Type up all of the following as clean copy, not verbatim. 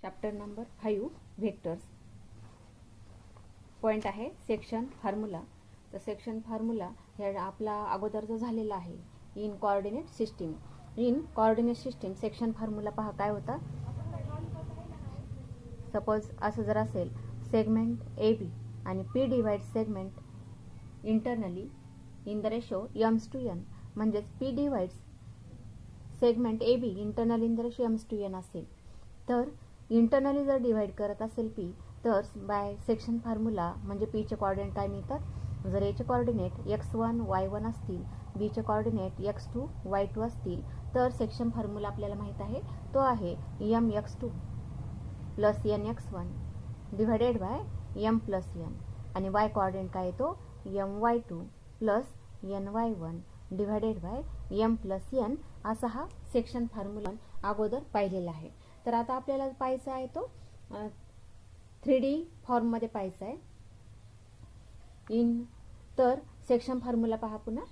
Chapter number 5 vectors. Point आहे section formula. तर section formula हे आपला अगोदर जो झालेला आहे in coordinate system. In coordinate system section formula पहा काय होता. सपोज असं जर असेल सेगमेंट ए बी आणि P divide segment internally in the ratio AIIMS to N, म्हणजेच P divides segment A B internal in the ratio AIIMS to n असेल, तर इंटरनली जर डिवाइड करत असेल पी, तर बाय सेक्शन फॉर्म्युला म्हणजे पीचे कोऑर्डिनेट काय मिळतात. जर एचे कोऑर्डिनेट x1 y1 असतील, बीचे कोऑर्डिनेट x2 y2 असतील, तर सेक्शन फॉर्म्युला आपल्याला माहित आहे तो आहे mx2 plus nx1 divided by m plus n, आणि y कोऑर्डिनेट काय येतो my2 plus ny1 divided by m plus n. असा हा सेक्शन फॉर्म्युला अगोदर पाहिलेला आहे. तर आता आपल्याला पाहायचा आहे तो 3D फॉर्म मध्ये पाहायचा आहे. तर सेक्शन फॉर्म्युला पहा पुन्हा.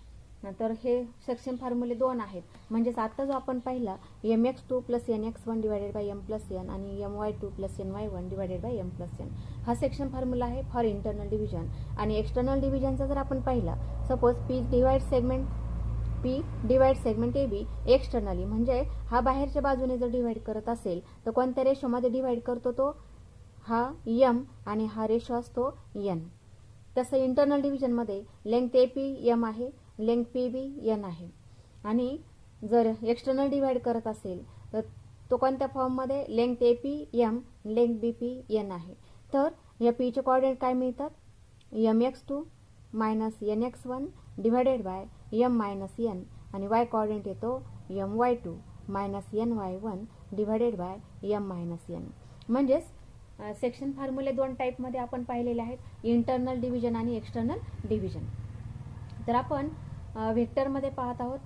तर हे सेक्शन फॉर्म्युले दोन आहेत, म्हणजेच आता जो आपण पाहिला mx2 plus nx1 divided by m plus n आणि my2 plus ny1 divided by m plus n, हा सेक्शन फॉर्म्युला आहे फॉर इंटरनल डिव्हिजन. आणि एक्सटर्नल डिव्हिजनचा जर आपण पाहिला, suppose P divide segment A B externally, म्हणजे हा बाहेरच्या बाजूने जर डिवाइड करत असेल तर कोणत्या रेशोमध्ये डिवाइड करतो तो हा m आणि हा रेशो असतो n. तसं इंटरनल डिव्हिजनमध्ये लेंथ ए पी m आहे, लेंथ पी बी n आहे. आणि जर एक्सटर्नल डिवाइड करत असेल तर तो कोणत्या फॉर्ममध्ये length A P m length B P n आहे. तर या पीचे कोऑर्डिनेट काय मिळतात mx2 minus nx1 divided by m minus n, आणि y कोऑर्डिनेट येतो my2 minus ny1 divided by m minus n. म्हणजेच सेक्शन फॉर्म्युले दोन टाईपमध्ये आपण पाहिलेले आहेत, इंटरनल डिव्हिजन आणि एक्सटर्नल डिव्हिजन. तर आपण व्हेक्टरमध्ये पाहत आहोत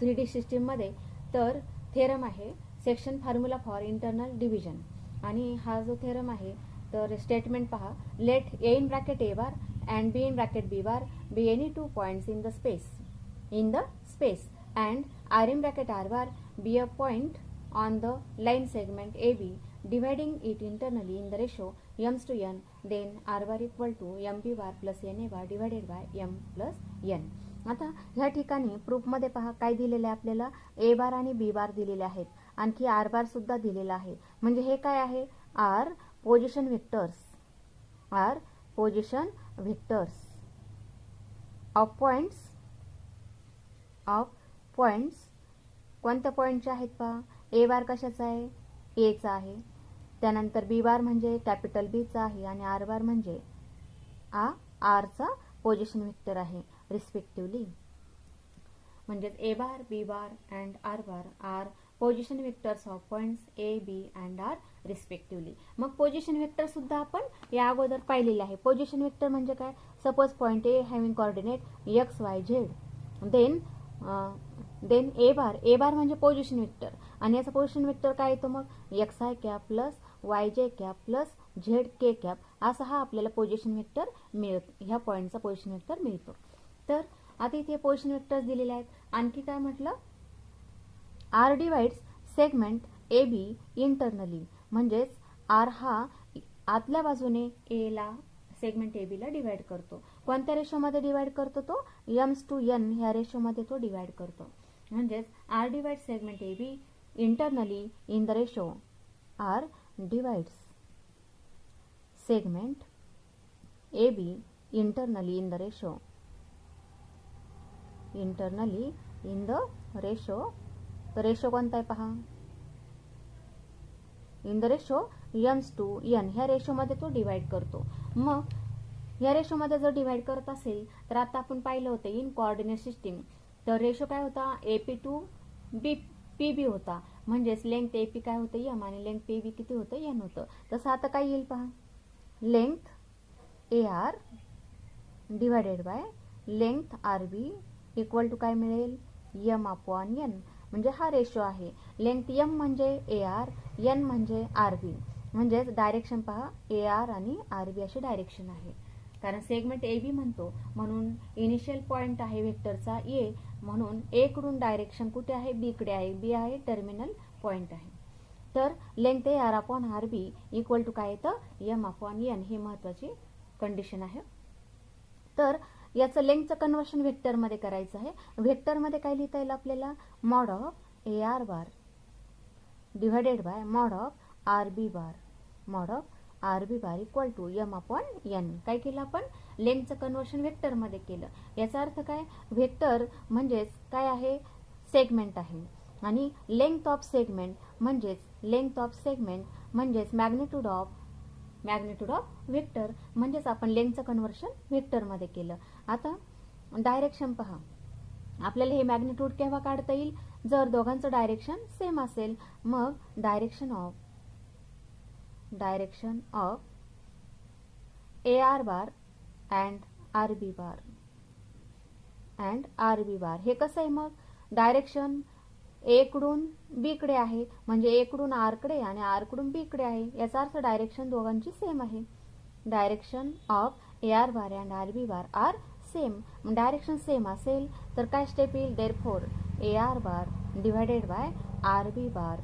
3D सिस्टीममध्ये. तर थेरम आहे section formula for internal division, आणि हा जो थेरम आहे तर स्टेटमेंट पहा. Let A in bracket A bar and B in bracket B bar be any two points in the space and R in bracket R bar be a point on the line segment A B dividing it internally in the ratio m's to n, then r bar equal to mb bar plus na bar divided by m plus n. आता ह्या ठिकाणी proof मध्ये पहा काय दिलेले आहे आपल्याला. ए बार आणि बी बार दिलेले आहेत, आणखी आर बार सुद्धा दिलेला आहे. म्हणजे हे काय आहे, R position vectors of points कोणत्या पॉइंटचे आहेत पहा. ए बार कशाचा आहे, ए चा आहे. त्यानंतर बी बार म्हणजे कॅपिटल बी चा आहे, आणि आर बार म्हणजे आर चा पोझिशन व्हेक्टर आहे रिस्पेक्टिव्हली. म्हणजे A bar B bar and R bar R position vectors of points A B and R respectively. मग पोझिशन व्हेक्टर सुद्धा आपण या अगोदर पाहिलेले आहे. पोझिशन व्हेक्टर म्हणजे काय, suppose point A having coordinate X Y Z, then A bar म्हणजे पोझिशन व्हेक्टर, आणि याचा पोझिशन व्हेक्टर काय येतो मग X i cap plus y जे कॅप प्लस झेड के कॅप. असा हा आपल्याला पोझिशन व्हेक्टर ह्या पॉइंटचा पोझिशन व्हेक्टर मिळतो. तर आता इथे पोझिशन व्हेक्टर्स दिलेले आहेत. आणखी काय म्हटलं, R divides segment A B internally, म्हणजेच आर हा आतल्या बाजूने ए ला सेगमेंट ए बी ला डिवाइड करतो. कोणत्या रेशोमध्ये डिवाइड करतो तो एम्स टू एन ह्या रेशोमध्ये तो डिवाइड करतो. म्हणजेच R divide segment A B internally in the ratio R divides segment A B internally in the ratio. तर रेशो कोणता आहे पहा, in the ratio AIIMS to N ह्या रेशोमध्ये तो डिवाइड करतो. मग या रेशोमध्ये जर डिवाइड करत असेल तर आता आपण पाहिलं होतं इन कोऑर्डिनेट सिस्टीम, तर रेशो काय होता एपी टू पी बी होता. म्हणजेच लेंथ एपी काय होतं एम आणि लेंथ पी बी किती होतं एन होतं. तसं आता काय येईल पहा, length A R divided by length R B equal to काय मिळेल एम अपॉन एन. म्हणजे हा रेशो आहे. लेंथ एम म्हणजे ए आर, एन म्हणजे आर बी. म्हणजेच डायरेक्शन पहा ए आर आणि आर बी अशी डायरेक्शन आहे, कारण सेगमेंट ए बी म्हणतो म्हणून इनिशियल पॉइंट आहे व्हेक्टरचा ए, म्हणून ए कडून डायरेक्शन कुठे आहे बी कडे आहे. बी आहे टर्मिनल पॉइंट आहे. तर length A R upon R B equal to काय येतं, एम अपॉन एन. ही महत्वाची कंडिशन आहे. तर याचं लेंथचं कन्वर्शन व्हेक्टरमध्ये करायचं आहे. व्हेक्टरमध्ये काय लिहिता येईल आपल्याला, mod of A R bar divided by mod of R B bar, mod of R B bar equal to M upon N. काय केलं आपण, लेंथचं कन्वर्शन व्हेक्टरमध्ये केलं. याचा अर्थ काय, व्हेक्टर म्हणजेच काय आहे, सेगमेंट आहे, आणि लेंथ ऑफ सेगमेंट म्हणजेच मॅग्निट्यूड ऑफ व्हेक्टर, म्हणजेच आपण लेंथचं कन्वर्शन व्हेक्टरमध्ये केलं. आता डायरेक्शन पहा, आपल्याला हे मॅग्निट्यूड केव्हा काढता येईल, जर दोघांचं डायरेक्शन सेम असेल. मग direction of A R bar and R B bar हे कसं आहे, मग डायरेक्शन ए कडून बी कडे आहे, म्हणजे ए कडून आर कडे आणि आर कडून बी कडे आहे. याचा अर्थ डायरेक्शन दोघांची सेम आहे. Direction of A R bar and R B bar are same. Direction same असेल तर काय स्टेप येईल, therefore A R bar divided by R B bar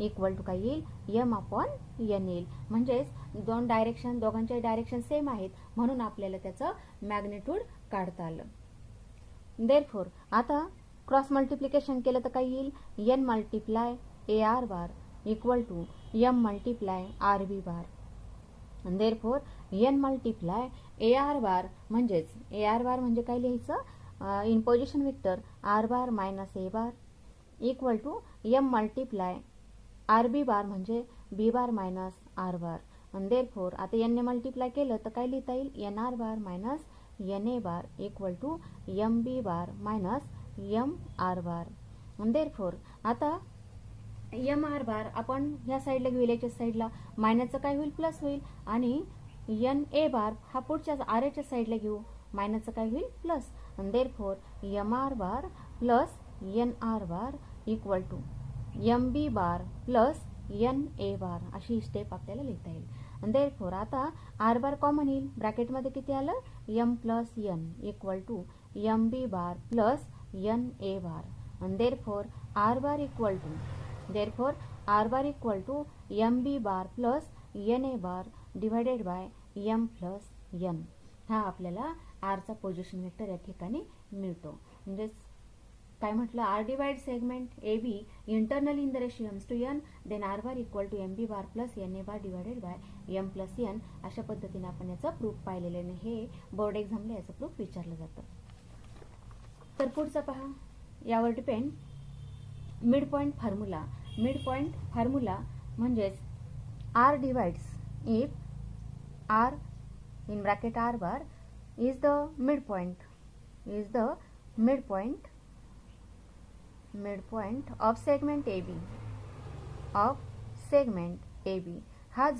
equal to काय येईल, एम अपॉन एन येईल. म्हणजेच दोघांचे डायरेक्शन सेम आहेत, म्हणून आपल्याला त्याचं मॅग्निट्यूड काढता आलं. देअरफॉर आता क्रॉस मल्टिप्लिकेशन केलं तर काय येईल, n multiply A R bar equal to M multiply R B bar. Therefore n multiply A R bar म्हणजे काय लिहायचं, in position vector R bar minus A bar equal to M multiply R B bar म्हणजे B bar minus R bar. Therefore आता n ने multiply केलं तर काय लिहिता येईल, n R bar minus N A bar equal to M B bar minus M R bar. Therefore आता M R bar आपण ह्या साईडला घेऊ, याच्या साईडला मायनसचं काय होईल, प्लस होईल, आणि एन ए बार हा पुढच्या आर एच्या साईडला घेऊ, मायनसचं काय होईल, plus. Therefore m R bar plus n R bar equal to M B bar plus N A bar अशी स्टेप आपल्याला लिहिता येईल. देअरफॉर आता आर बार कॉमन येईल, ब्रॅकेटमध्ये किती आलं, M plus N equal to M B bar plus N A bar. Therefore R bar equal to M B bar plus N A bar divided by M plus N. हा आपल्याला आरचा position vector या ठिकाणी मिळतो. म्हणजे काय म्हटलं, R divide segment A B internal in the ratio M's to N, then R bar equal to M B bar plus N A bar divided by M plus N. अशा पद्धतीने आपण याचा प्रूफ पाहिलेले आहे. हे बोर्ड एक्झामला याचं proof विचारलं जातं. तर पुढचं पहा, यावर डिपेंड मिड पॉइंट फॉर्म्युला म्हणजेच R divides if R in bracket r bar is the midpoint of segment AB हा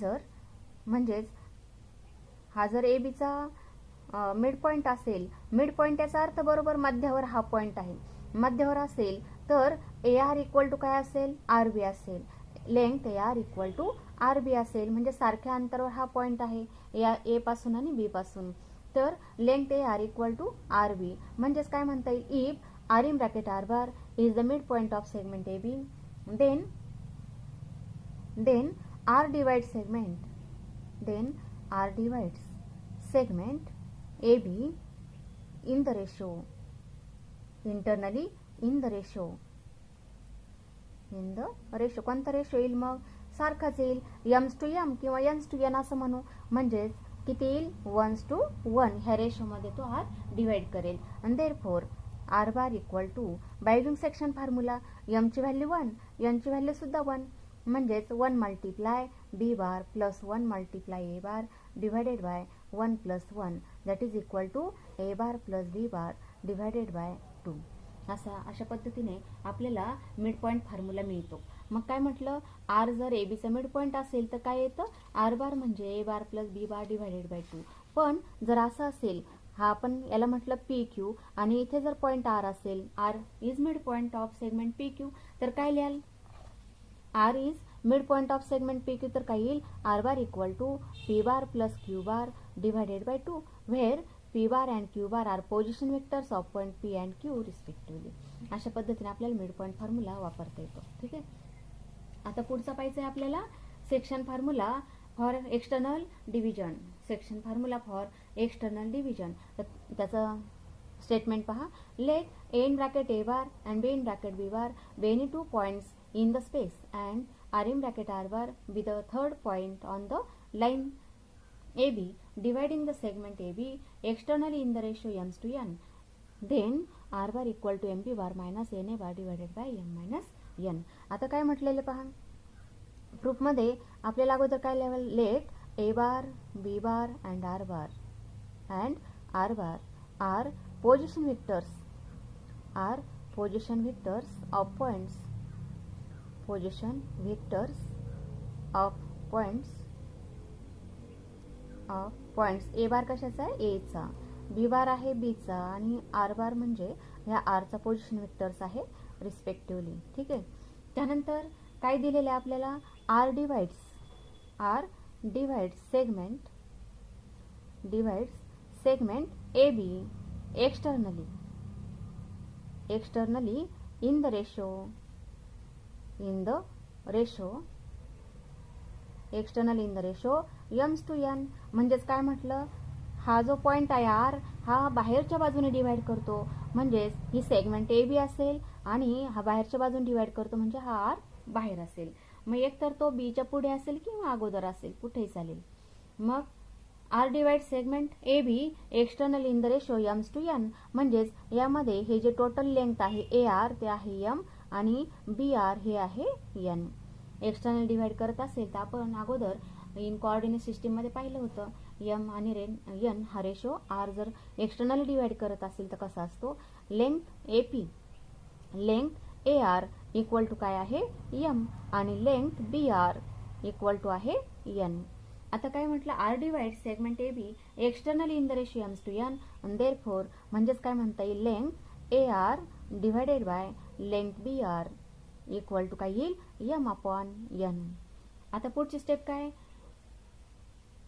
जर AB चा मिड पॉइंट असेल, मिड पॉइंट याचा अर्थ बरोबर मध्यावर हा पॉइंट आहे, मध्यावर असेल तर ए आर इक्वल टू काय असेल, आर बी असेल. Length A R equal to R B असेल, म्हणजे सारख्या अंतरावर हा पॉइंट आहे ए पासून आणि बी पासून. तर length A R equal to R B म्हणजेच काय म्हणता येईल, if R in bracket R bar is the mid point of segment A B, then R divides segment A B in the ratio internally in the ratio कोणता ratio येईल, मग सारखाच येईल, aims to M किंवा एन्स to N असं म्हणू. म्हणजेच किती येईल, 1:1 ह्या रेशोमध्ये तो आर डिवाइड करेल. आणि therefore R bar equal to by using section formula M ची व्हॅल्यू 1, एन ची व्हॅल्यू सुद्धा 1, म्हणजेच 1 multiply B bar plus 1 multiply A bar divided by 1 plus 1 that is equal to A bar plus B bar divided by 2. अशा पद्धतीने आपल्याला mid point formula मिळतो. मग काय म्हटलं, आर जर ए बीचा मिड पॉइंट असेल तर काय येतं, आर बार म्हणजे A bar plus B bar divided by 2. पण जर असं असेल, हा आपण याला म्हटलं पी क्यू, आणि इथे जर पॉइंट आर असेल, R is mid point of segment P Q, तर काय लिहाल, R is mid point of segment P Q, तर काय येईल, R bar equal to P bar plus Q bar divided by 2, where P bar and Q bar R position vectors of point P and Q respectively. अशा पद्धतीने आपल्याला mid point formula वापरता येतो. ठीक आहे. आता पुढचा पाहायचं आहे आपल्याला section formula for external division. Section formula for external division. त्याचं स्टेटमेंट पहा. Let A in bracket A bar and B in bracket B bar be any two points in the space and R in bracket R bar be the third point on the line AB dividing the segment AB externally in the ratio m to n. Then r bar equal to mb bar minus na bar divided by m minus n. आता काय म्हटलेले पहा proof मध्ये आपल्याला अगोदर काय level let a bar b bar and r bar are position vectors of points ए बार कशाचा आहे ए चा, बी बार आहे बी चा आणि आर बार म्हणजे ह्या आर चा पोझिशन वेक्टर्स आहे रिस्पेक्टिव्हली. ठीक आहे. त्यानंतर काय दिलेलं आहे आपल्याला R divides segment A B externally in the ratio M's to N. म्हणजेच काय म्हटलं, हा जो पॉइंट आहे आर हा बाहेरच्या बाजूने डिवाइड करतो, म्हणजेच ही सेगमेंट ए बी असेल आणि हा बाहेरच्या बाजूने डिवाइड करतो म्हणजे हा आर बाहेर असेल. मग एकतर तो बीच्या पुढे असेल किंवा अगोदर असेल, कुठेही चालेल. मग R divide segment A B external in the ratio M's to N. म्हणजेच यामध्ये हे जे टोटल लेंथ आहे ए आर ते आहे एम आणि बी आर हे आहे एन. एक्सटर्नल डिवाइड करत असेल तर आपण अगोदर इन कोऑर्डिनेट सिस्टीम मध्ये पाहिलं होतं एम आणि एन हा रेशो आर जर एक्सटर्नली डिवाइड करत असेल तर कसा असतो, length A R equal to काय आहे एम आणि length B R equal to आहे एन. आता काय म्हटलं R divide segment A B externally in the ratio AIIMS to N आणि देअरफॉर म्हणजेच काय म्हणता येईल length A R divided by length B R equal to काय येईल एम अपॉन एन. आता पुढची स्टेप काय,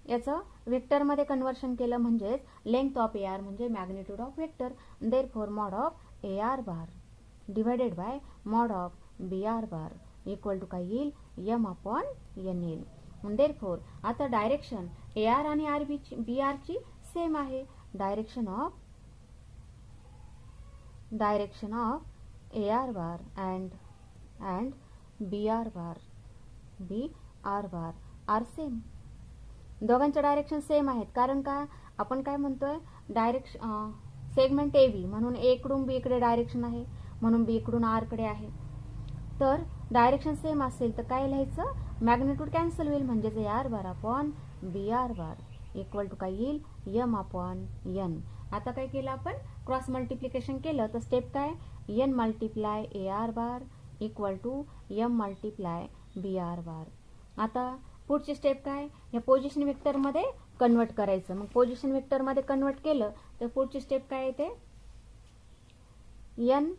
याचं वेक्टर मध्ये कन्वर्शन केलं म्हणजेच लेंथ ऑफ ए आर म्हणजे magnitude of vector. Therefore mod of A R bar divided by mod of B R bar equal to काय येईल एम अपॉन एन येईल. देअरफॉर आता डायरेक्शन ए आर आणि R B R ची same आहे. Direction of A R bar and B R bar are same. दोघांचे direction same आहेत. कारण का आपण काय म्हणतोय डायरेक्शन सेगमेंट ए बी म्हणून ए कडून बी कडे डायरेक्शन आहे म्हणून बी कडून आर कडे आहे. तर डायरेक्शन सेम असेल तर काय लिहायचं, मॅग्निट्यूड कॅन्सल होईल म्हणजेच A R bar upon B R bar equal to काय येईल एम अपॉन एन. आता काय केलं आपण क्रॉस मल्टिप्लिकेशन केलं तर स्टेप काय N multiply A R bar equal to M multiply B R bar. आता पुढची स्टेप काय, या पोझिशन वेक्टर मध्ये कन्वर्ट करायचं. मग पोझिशन वेक्टर मध्ये कन्वर्ट केलं तर पुढची स्टेप काय येते n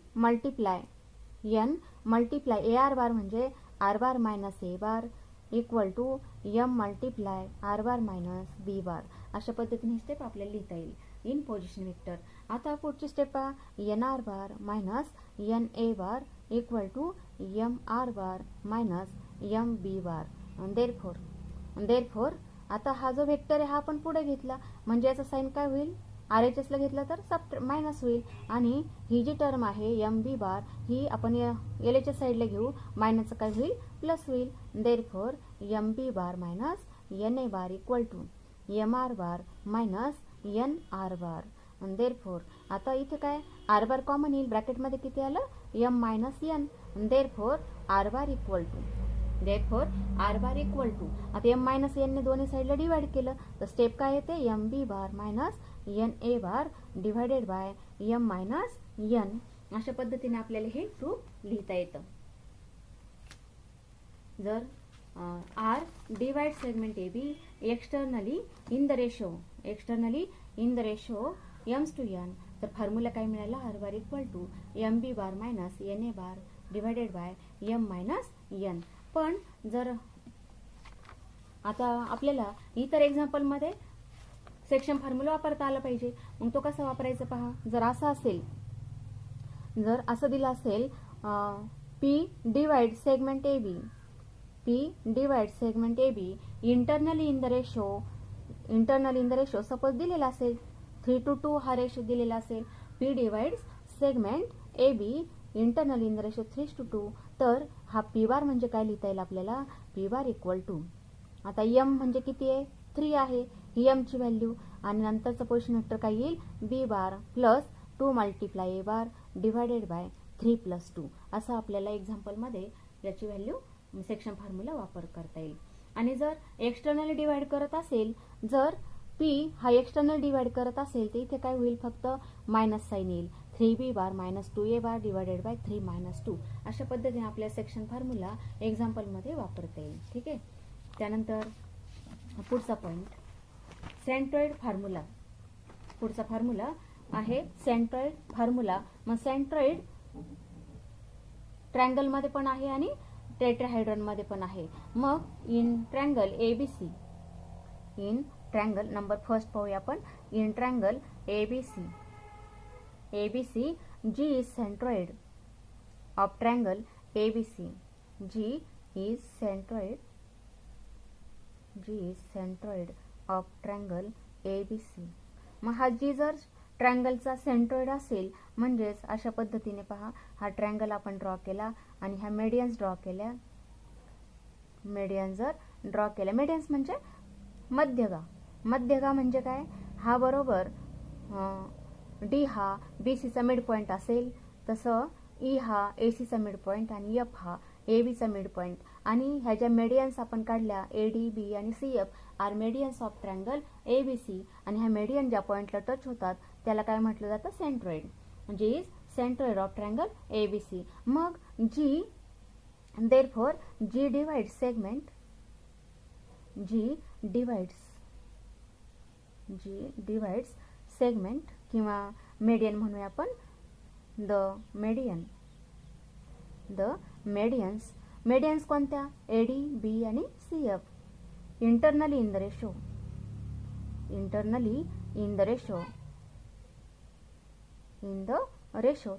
multiply A R bar म्हणजे R bar minus A bar equal to M multiply R bar minus B bar. अशा पद्धतीने स्टेप आपल्याला लिहिता येईल इन पोझिशन वेक्टर. आता पुढची step N R bar minus N A bar equal to M R bar minus M B bar. Therefore आता हा जो वेक्टर आहे हा आपण पुढे घेतला म्हणजे याचा साइन काय होईल, आर एच एस ला घेतला तर मायनस होईल आणि ही जी टर्म आहे एम बी बार ही आपण एल एच एस साईडला घेऊ, मायनसचं काय होईल प्लस होईल. Therefore M B bar minus N A bar equal to M R bar minus N R bar. Therefore आता इथे काय आर बार कॉमन येईल, ब्रॅकेटमध्ये किती आलं M minus N. Therefore R bar equal to आता एम मायनस एन ने दोन्ही साईडला डिवाइड केलं तर स्टेप काय येते M B bar minus N A bar divided by M minus N. अशा पद्धतीने आपल्याला हे प्रूफ लिहिता येतं. जर R divide segment A B externally in the ratio AIIMS to N तर फॉर्म्युला काय मिळाला R bar equal to M B bar minus N A bar divided by M minus N. पण जर आता आपल्याला इतर एक्झाम्पल मध्ये सेक्शन फॉर्म्युला वापरता आला पाहिजे. मग तो कसा वापरायचा पहा. जर असं दिलं असेल P divide segment A B P divides segment AB internally in the ratio suppose दिलेला असेल 3:2 हा रेशो दिलेला असेल. P divides segment AB internally in the ratio 3:2 तर हा P बार म्हणजे काय लिहिता येईल आपल्याला P बार इक्वल टू आता M म्हणजे किती आहे 3 आहे ही M ची व्हॅल्यू आणि नंतरचं पोझिशन वेक्टर काय येईल B bar plus 2 multiply A bar divided by 3 + 2 असं आपल्याला एक्झाम्पलमध्ये याची व्हॅल्यू सेक्शन फॉर्म्युला वापर करता येईल. आणि जर एक्सटर्नली डिवाइड करत असेल जर P हा एक्सटर्नल डिवाइड करत असेल तर इथे काय होईल फक्त मायनस साइन येईल 3B bar minus 2A bar divided by 3 - 2 अशा पद्धतीने आपल्या सेक्शन फॉर्म्युला एक्झाम्पलमध्ये वापरता येईल. ठीक आहे. त्यानंतर पुढचा पॉइंट सेंट्रॉइड फॉर्म्युला. पुढचा फॉर्म्युला आहे सेंट्रॉइड फॉर्म्युला. मग सेंट्रॉइड ट्रायंगल मध्ये पण आहे आणि टेट्राहेड्रॉन मध्ये पण आहे. मग in triangle ABC in triangle number first पाहूया आपण. In triangle ABC G is centroid of triangle ABC. G is centroid of triangle ABC. मग हा G जर ट्रायंगलचा सेंट्रॉइड असेल म्हणजेच अशा पद्धतीने पहा हा ट्रायंगल आपण ड्रॉ केला आणि ह्या मेडियन्स ड्रॉ केल्या. मेडियन्स म्हणजे मध्यगा म्हणजे काय हा बरोबर D हा BC चा मिड पॉइंट असेल तसं E हा AC चा मिड पॉइंट आणि F हा AB चा मिड पॉइंट आणि ह्या ज्या मेडियन्स आपण काढल्या AD B आणि CF are medians of triangle ABC आणि ह्या मेडियन ज्या पॉइंटला टच होतात त्याला काय म्हटलं जातं centroid. G is centroid of triangle ABC. मग G therefore G divides segment किंवा मेडियन म्हणूया आपण मेडियन्स कोणत्या AD B आणि CF internally in the ratio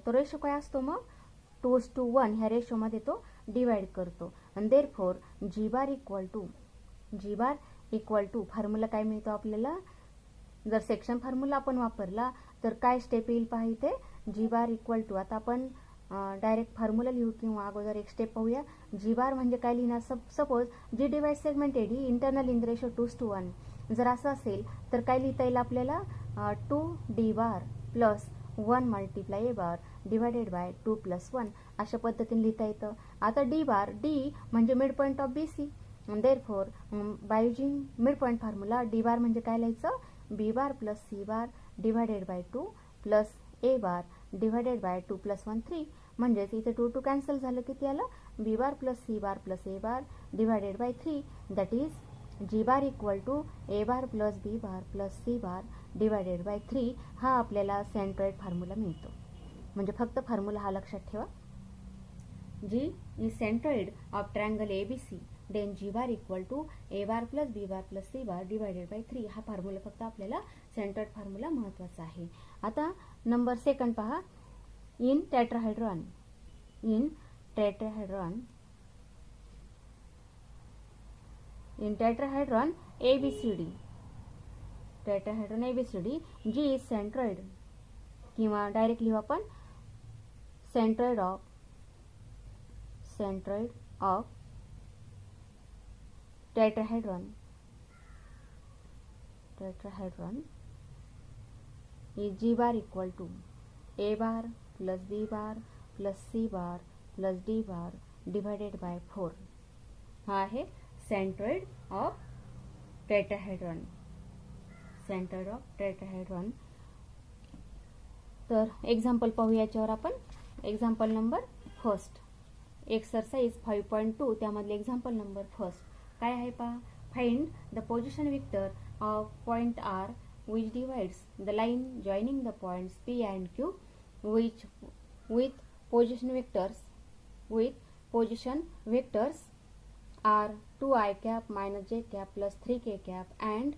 तो रेशो काय असतो मग 2:1 ह्या रेशो मध्ये तो डिवाइड करतो. आणि therefore G bar equal to formula काय मिळतो आपल्याला जर सेक्शन फॉर्म्युला आपण वापरला तर काय स्टेप येईल पहा इथे G बार इक्वल टू आता आपण डायरेक्ट फॉर्म्युला लिहू किंवा अगोदर एक स्टेप पाहूया. G बार म्हणजे काय लिहिणार suppose G divide segment AD internal in the ratio 2:1 जर असं असेल तर काय लिहिता येईल आपल्याला 2D bar plus 1 multiply A bar divided by 2 + 1 अशा पद्धतीने लिहिता येतं. आता D म्हणजे mid point of BC. Therefore by using mid point formula D बार म्हणजे काय लिहायचं B bar plus C bar divided by 2 plus A bar divided by 2 + 1 3 म्हणजेच इथे 2 कॅन्सल झालं किती आलं B bar plus C bar plus A bar divided by 3 that is G bar equal to A bar plus B bar plus C bar divided by 3 हा आपल्याला centroid formula मिळतो. म्हणजे फक्त फॉर्म्युला हा लक्षात ठेवा. G is centroid of triangle ABC then G bar equal to A bar plus B bar plus C bar divided by 3 हा formula फक्त आपल्याला सेंट्रॉइड फॉर्म्युला महत्त्वाचा आहे. आता नंबर सेकंड पहा. In tetrahedron ABCD G is centroid किंवा direct लिहू आपण centroid of tetrahedron is G bar equal to A bar plus B bar plus C bar plus D bar divided by 4 हा आहे centroid of tetrahedron. तर example पाहू याच्यावर आपण. Example number first exercise 5.2 त्यामधले एक्झाम्पल नंबर फर्स्ट काय आहे पहा. Find the position vector of point R which divides the line joining the points P and Q with position vectors are 2i cap minus j cap plus 3k cap and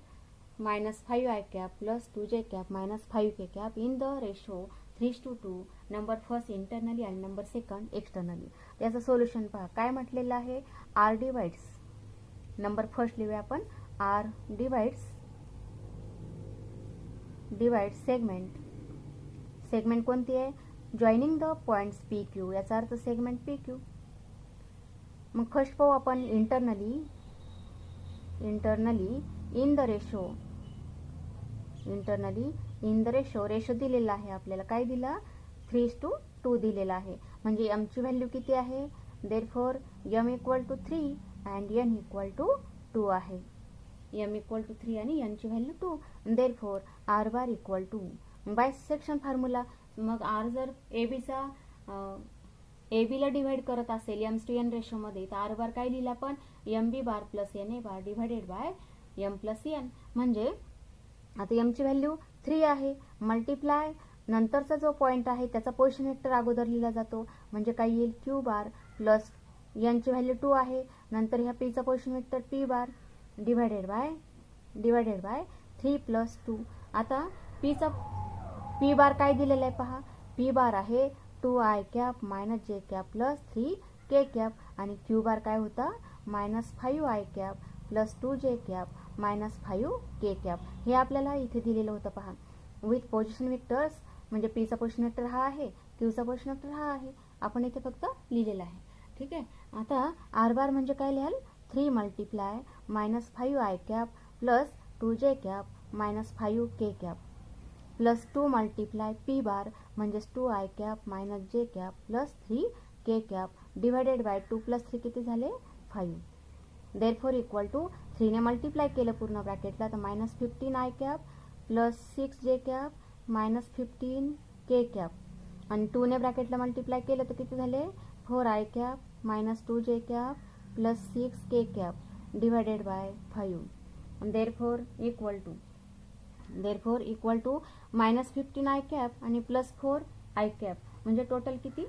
minus 5i cap plus 2j cap minus 5k cap in the ratio 3:2, number first internally आणि number second externally. त्याचं solution पहा काय म्हटलेलं आहे. R divides, number first लिहूया आपण, R divides segment. Segment कोणती आहे. Joining the points P Q, याचा अर्थ सेगमेंट पी क्यू. मग फर्स्ट पाहू आपण internally in the ratio. Internally in the ratio दिलेला आहे आपल्याला. काय दिला. 3:2 दिलेला आहे. म्हणजे m ची व्हॅल्यू किती आहे. Therefore m equal to 3 and n equal to 2 आहे. m इक्वल टू 3 आणि n ची value 2. Therefore r bar equal to bisection formula. मग r जर AB ला डिवाइड करत असेल m:n रेशोमध्ये, तर r बार काय लिहिला आपण. mb बार प्लस na बार divided bye m plus n. म्हणजे आता m ची व्हॅल्यू 3 आहे. मल्टिप्लाय नंतरचा जो पॉइंट आहे त्याचा पोझिशन वेक्टर अगोदर लिहिला जातो. म्हणजे काय येईल. q बार प्लस n ची व्हॅल्यू 2 आहे. नंतर ह्या p चा पोझिशन वेक्टर p बार डिवाइडेड बाय 3 प्लस 2. आता p बार काय दिलेला आहे पहा. p बार आहे 2i cap minus j cap plus 3k cap आणि q बार काय होता. -5i cap plus 2j cap minus 5k cap. हे आपल्याला इथे दिलेलं होतं पहा. विथ पोझिशन वेक्टर्स, म्हणजे p चा पोझिशन वेक्टर हा आहे, q चा पोझिशन वेक्टर हा आहे. आपण इथे फक्त लिहिलेलं आहे. ठीक आहे. आता r बार म्हणजे काय लिहाल. 3 multiply -5i cap plus 2j cap minus 5k cap plus 2 multiply p bar म्हणजेच 2i cap minus j cap plus 3k cap divided bye 2 plus 3 किती झाले 5. देअरफॉर इक्वल टू 3 ने मल्टिप्लाय केलं पूर्ण ब्रॅकेटला तर -15i cap plus 6j cap minus 15k cap आणि 2 ने ब्रॅकेटला multiply केलं तर किती झाले 4i cap minus 2j cap plus 6k cap divided by 5. Therefore equal to -15i cap आणि प्लस 4i कॅप म्हणजे टोटल किती.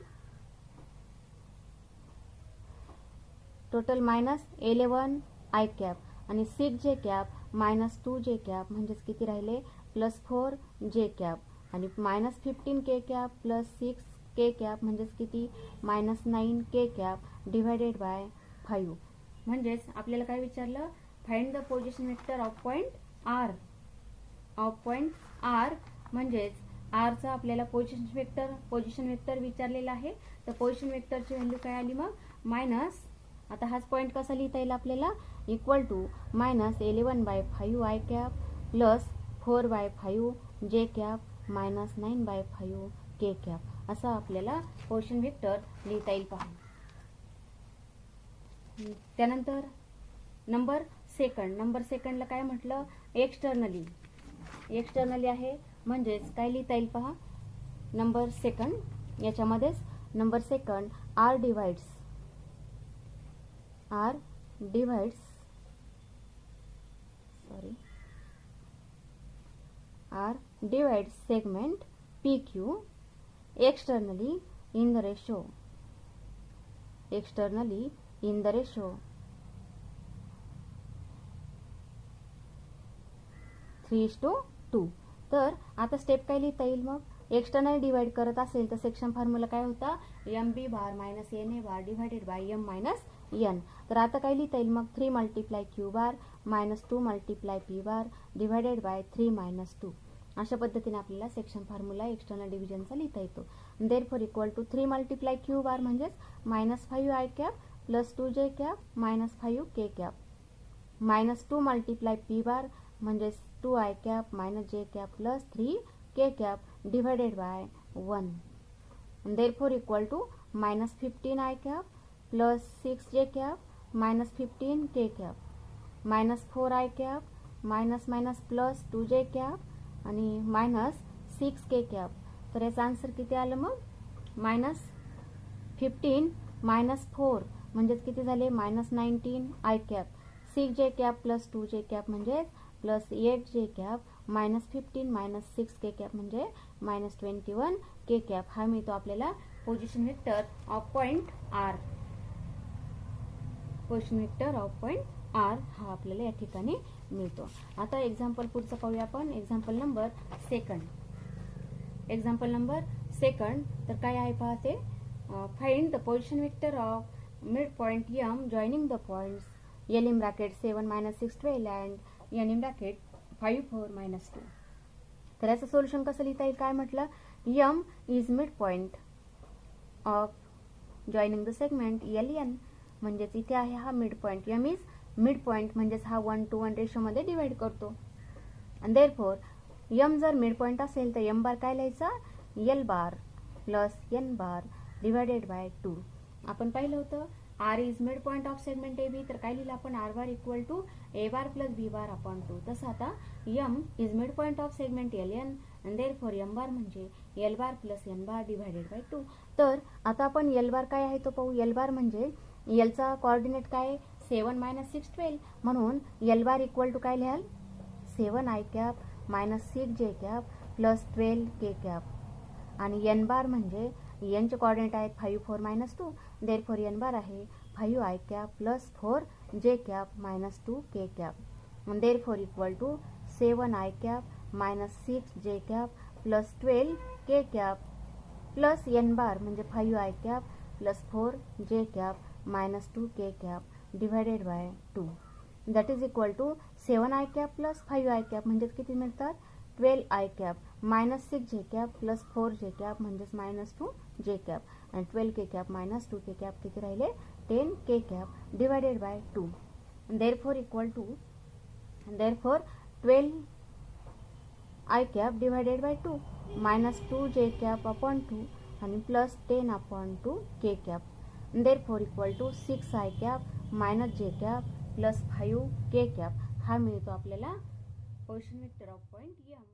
टोटल -11i कॅप आणि 6j cap minus 2j cap म्हणजेच किती राहिले प्लस 4j कॅप आणि -15k cap plus 6k cap म्हणजेच किती -9k कॅप डिवाइडेड बाय 5. म्हणजेच आपल्याला काय विचारलं. Find the position vector of point R. म्हणजेच R चा आपल्याला पोझिशन वेक्टर विचारलेला आहे. तर पोझिशन वेक्टरची व्हॅल्यू काय आली मग मायनस. आता हाच पॉइंट कसा लिहिता येईल आपल्याला. Equal to -11/5i cap plus 4/5j cap minus 9/5k cap असं आपल्याला पोझिशन वेक्टर लिहिता येईल पहा. त्यानंतर नंबर सेकंडला काय म्हटलं. एक्सटर्नली आहे. म्हणजेच काय लिहिता येईल पहा. नंबर सेकंड याच्यामध्येच number second R divides segment PQ externally in the ratio 3:2. तर आता स्टेप काय लिहिता येईल मग. एक्सटर्नल डिवाइड करत असेल तर सेक्शन फॉर्म्युला काय होता. mb बार मायनस na बार divided bye m minus n. तर आता काय लिहिता येईल मग 3 मल्टिप्लाय q बार मायनस 2 मल्टिप्लाय p बार डिवाइडेड बाय 3 मायनस 2. अशा पद्धतीने आपल्याला सेक्शन फॉर्म्युला एक्सटर्नल डिव्हिजनचा लिहिता येतो. Therefore equal to 3 multiply q bar म्हणजेच -5i cap plus 2j cap minus 5k cap minus 2 multiply p bar म्हणजेच 2i cap minus j cap plus 3k cap divided by 1. Therefore equal to -15i cap plus 6j cap minus 15k cap minus 4i cap minus plus 2j cap आणि minus 6k cap. तर याचा answer किती आलं मग -15 minus 4 म्हणजेच किती झाले -19i cap 6j cap plus 2j cap म्हणजे plus 8j cap -15 minus 6k cap म्हणजे -21k कॅप. हा मिळतो आपल्याला position vector of point R. हा आपल्याला या ठिकाणी मिळतो. आता एक्झाम्पल पुढचं पाहूया आपण. एक्झाम्पल नंबर सेकंड तर काय आहे पाहते, find the position vector of mid point m joining the points l in bracket 7 minus 6 12 and n in bracket 5 4 minus 2. तर याचं सोल्युशन कसं लिहिता येईल, काय म्हटलं, m is mid point of joining the segment LN, म्हणजेच इथे आहे हा mid point, m is mid point म्हणजेच हा 1:1 रेशोमध्ये डिवाइड करतो. आणि देअरफॉर m जर मिड पॉइंट असेल तर m बार काय लिहायचा, l bar plus n bar divided by 2. आपण पाहिलं होतं r is mid point of segment AB, तर काय लिहिलं आपण, r bar equal to a bar plus b bar upon 2. तसं आता m is mid point of segment LN आणि देअरफॉर m बार म्हणजे l bar plus n bar divided by 2. तर आता आपण l बार काय आहे तो पाहू. l बार म्हणजे l चा कोऑर्डिनेट काय, 7 मायनस 6 12, म्हणून l बार इक्वल टू काय लिहाल, 7i cap minus 6j cap plus 12k cap. आणि n बार म्हणजे n चे कोऑर्डिनेट आहेत 5 4 मायनस 2, देअरफॉर n बार आहे 5i cap plus 4j cap minus 2k cap. Therefore equal to 7i cap minus 6j cap plus 12k cap plus n bar म्हणजे 5i cap plus 4j cap minus 2k cap divided by 2. That is equal to 7i cap plus 5i cap म्हणजेच किती मिळतात, 12i cap minus 6j cap plus 4j cap म्हणजेच minus 2j cap आणि 12k cap minus 2k cap किती राहिले, 10k cap divided by 2. Therefore equal to 12i cap divided by 2 minus 2j cap upon 2 आणि plus 10 upon 2k cap. Therefore equal to 6i cap minus j cap plus 5k cap. हा मिळतो आपल्याला position vector of point m.